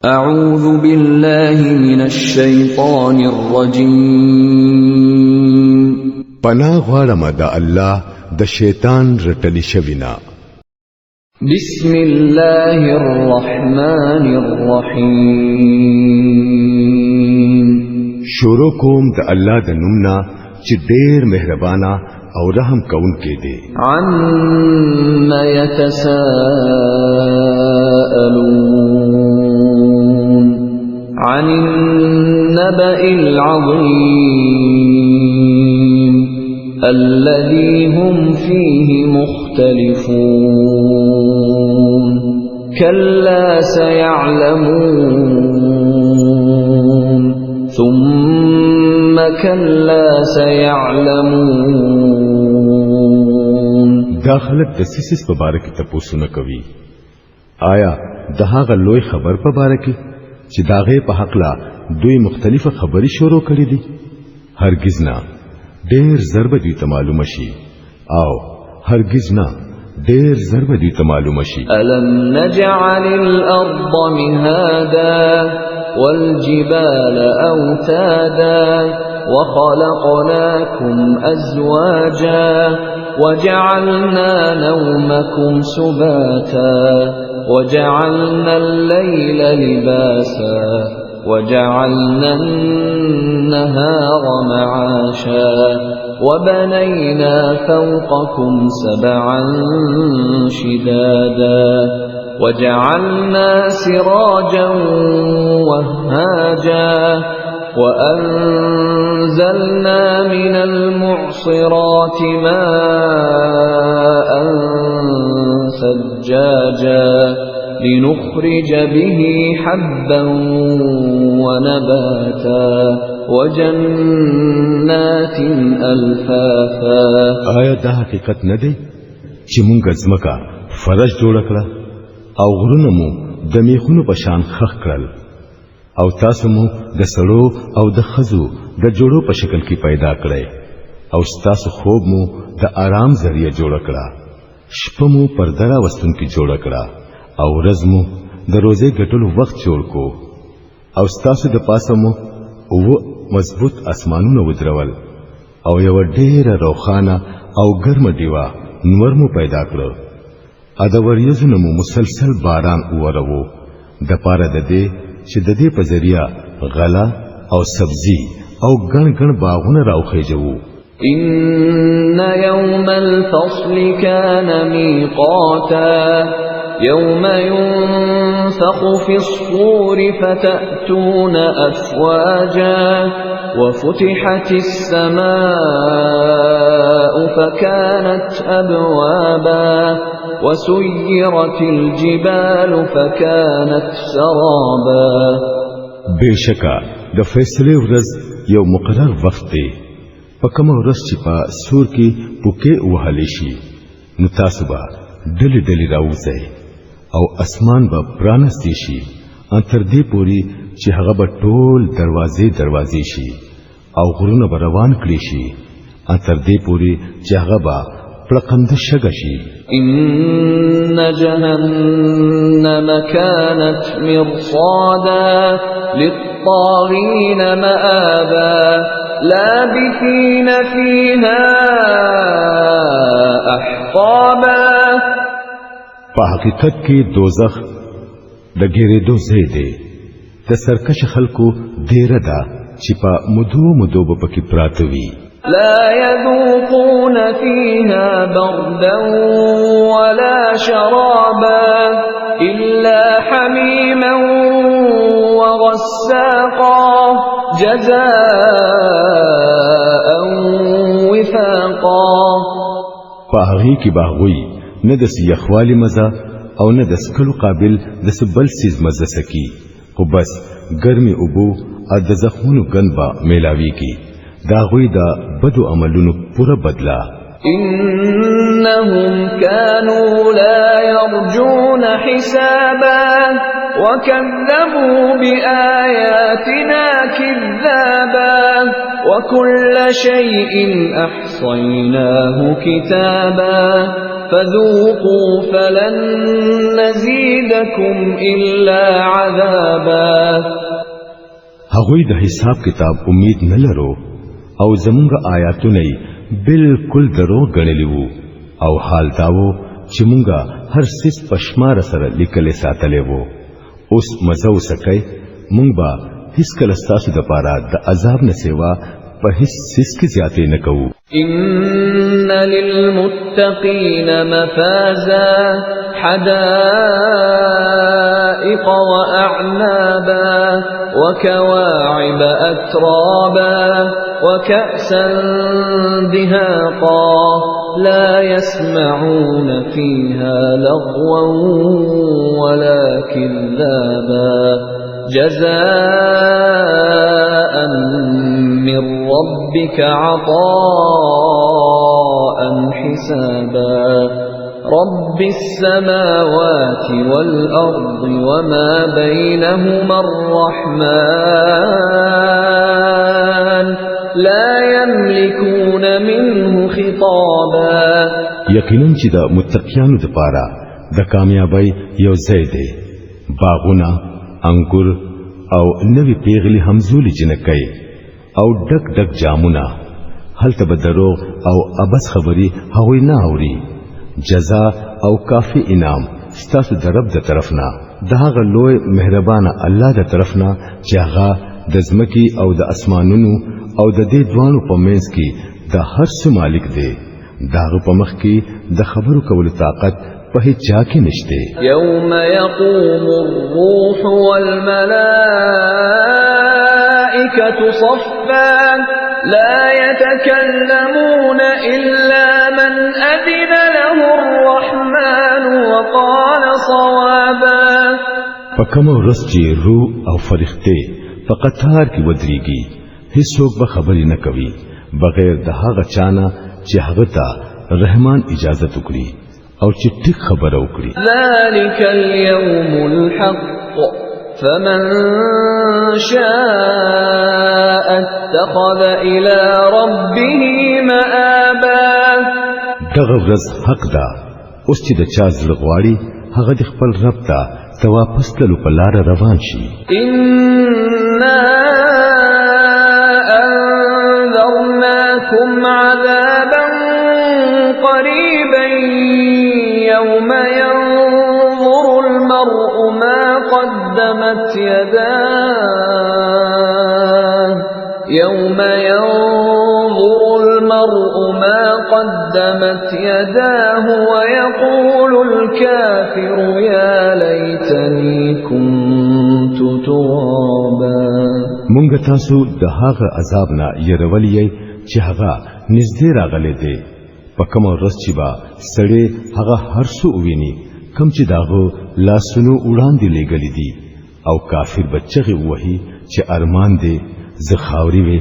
أعوذ بالله من الشيطان الرجيم پناه غواړم د الله د شیطان رټلی شوینا. بسم الله الرحمن الرحيم شروع کوم د الله د نومنا چې ډېر مهربانا او رحم کوونکی دی. عما يتساءلون عن النبأ العظيم الذي هم فيه مختلفون كلا سيعلمون ثم كلا سيعلمون. داخلت د سیسس په باره کې تاسو نه کوي. آیا د هغه لوی خبر په باره کې چې داغه په حق لا دوی مختلفه خبري شروع کړې دي؟ هرگز نه. ډېر ضرب دي ته معلوم شي او هرگز نه ډېر ضرب دي ته معلوم شي. ألم نجعل الأرض مهادا والجبال أوتادا وخلقناكم أزواجا وجعلنا نومكم سباتا وجعلنا الليل لباسا وجعلنا النهار معاشا وبنينا فوقكم سبعا شدادا وجعلنا سراجا وهاجا وأنزلنا من المعصرات ماء ثجاجا لنخرج به حبا ونباتا وجنات ألفافا. آیا دا حقیقت نه دی چې مونږ ځمکه فرش جوړ کړه او غرونه مو د میخونو په شان خخ کړل او تاسو مو د سړو او د خزو د جوړو په شکل کې پیدا کړئ او تاسو خوب مو د آرام ذریعہ جوړ کړه، شپه مو پردرا وستون کې جوړ کړه او ورځ مو د روزې ګټلو وخت جوړ کو او تاسو د پاسه مو او مضبوط اسمانونه ودرول او یو ډېر روخانه او ګرم دیوا نور مو پیدا کړو. ادا وریځونه مو مسلسل باران اورو د پاره د دې چې د دې په ذریعہ غلا او سبزی او ګڼ ګڼ باغونه راوخیجو. إن يوم الفصل كان ميقاتا يوم ينفخ في الصور فتأتون أفواجا وفتحت السماء فكانت أبوابا وسيرت الجبال فكانت سرابا. بشکا د فیصله ورځ یو مقرر وخت دی په کوم ورځ چې په سور کې پوکې وهلې شي نو تاسو به ډلې ډلې راوځي او اسمان به پرانستی شي تر دې پوري چې هغه به ټول دروازې شي او غرونه به روان کړي شي تر دې پوري چې هغه به پړقند شګه شي. إن جهنم كانت مرصادا للطاغين مآبا لابثين فيها أحقابا. په حقیقت کې دوزخ د ګیرېدو ځای دی د سرکش خلکو ډیره ده چې په مدو به پکې پراته وي. لا يذوقون فيها بردا ولا شرابا إلا حميما وغساقا جزاء وفاقا. پاغي کی باغوي نه د سیخوالي مزه او نه د سکلو قابل د سبل سیز مزه سکی خو بس ګرمي اوبو ا د زخمونو ګنبا میلاوي کی داغوی دا بدو عملونو پورا بدلا. إنهم كانوا لا يرجون حسابا وكذبوا بآياتنا كذابا وكل شيء أحصيناه كتابا فذوقوا فلن نزيدكم إلا عذابا. هغوی د حساب کتاب امید نه لرو او زمونږ آیاتونه بالکل درو غړلې وو او حال داوو چې مونږه هر څه پښمار سره لیکل ساتلې وو. اوس مزو سکه مونږ به هیڅ کله ستاسو د پاره د عذاب نه سیوا په هیڅ څه کې زیاتې نه کوو. إن للمتقين مفازا حدائق وأعنابا وكواعب أترابا وكأسا دهاقا لا يسمعون فيها لغوا ولا كذابا جزاء من ربك عطاء حسابا. رب السماوات والأرض وما بينهما الرحمن لا يملكون منه خطابا. یقینا چې د متقینو لپاره د کامیابی یو ځای دی، باغونه، انګور او نوی پیغلی همزولی جنکای او ډک ډک جامونه، هلته به دروغ او ابس خبري هغوی نه اوري. جزا او کافی انعام ستاسو د رب د طرفنا، دغه لوی مهربانه الله د طرفنا چې هغه د زمکی او د اسمانونو او د دې دوانو په منځ کې د هر څه مالک دی. داغه په مخ کې د خبرو کولو طاقت په هیڅ چا کې نشته. يوم يقوم الروح والملائكة صفا لا يتكلمون إلا من أذن له الرحمن وقال صوابا. فکم ورځ چې روح او فرښتې په قطار کې ودرېږي، هیڅوک به خبرې نه کوي بغیر د هغه چانه چې هغه ته رحمان اجازه وکړي او چې ټیک خبره وکړي. ذلك اليوم الحق فمن شاء اتخذ إلى ربه مآبا. دغه ورځ حق ده، اوس چې د چا زړه غواړي هغه د خپل رب ته د واپس تلو په لار روان شي. إنا أنذرناكم عذابا قريبا يوم ينظر المرء ما قدمت يداه ويقول الكافر يا ليتني كنت ترابا. مونږ تاسو د هغه عذاب نه يرولې چې هغه نږدې راغلي دی. په کوم ورځ چې با سړی هغه هر څو ویني کم چې داغو لاسونو وړاندې لګلې دي او کافر بچغه وਹੀ چې ارمان دی زخاوري وي